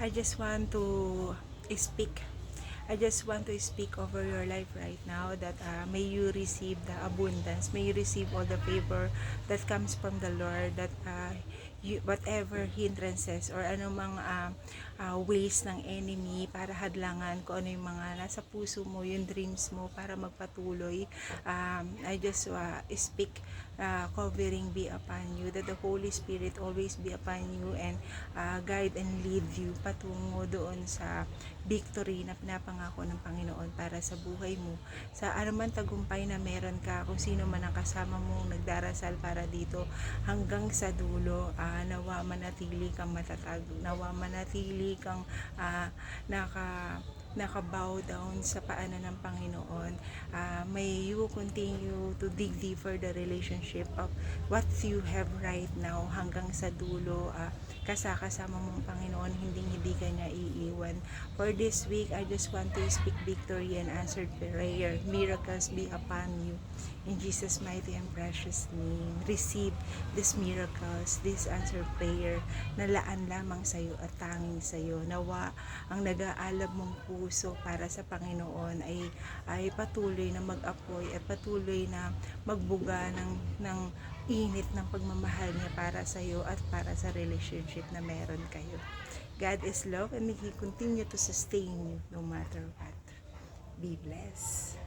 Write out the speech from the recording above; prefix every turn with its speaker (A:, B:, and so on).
A: I just want to speak. I just want to speak over your life right now that may you receive the abundance, may you receive all the favor that comes from the Lord, that whatever hindrances or anumang ways ng enemy para hadlangan kung ano yung mga nasa puso mo, yung dreams mo para magpatuloy. I just speak covering be upon you, that the Holy Spirit always be upon you and guide and lead you patungo doon sa victory na pinapangako ng Panginoon para sa buhay mo. Sa anuman tagumpay na meron ka, kung sino man ang kasama mo nagdarasal para dito hanggang sa dulo, nawa manatili kang matatag, nawa manatili kang naka-bow down sa paanan ng Panginoon. May you continue to dig deeper the relationship of what you have right now hanggang sa dulo. Kasama mong Panginoon, hindi ka niya iiwan. For this week, I just want to speak victory and answered prayer. Miracles be upon you. In Jesus' mighty and precious name, receive these miracles, this answered prayer na laan lamang sa iyo at tanging sa iyo. Nawa ang nag-aalab mong puso para sa Panginoon ay patuloy na mag-apoy at patuloy na magbuga ng init ng pagmamahal niya para sa iyo at para sa relationship na meron kayo. God is love and He continue to sustain you no matter what. Be blessed.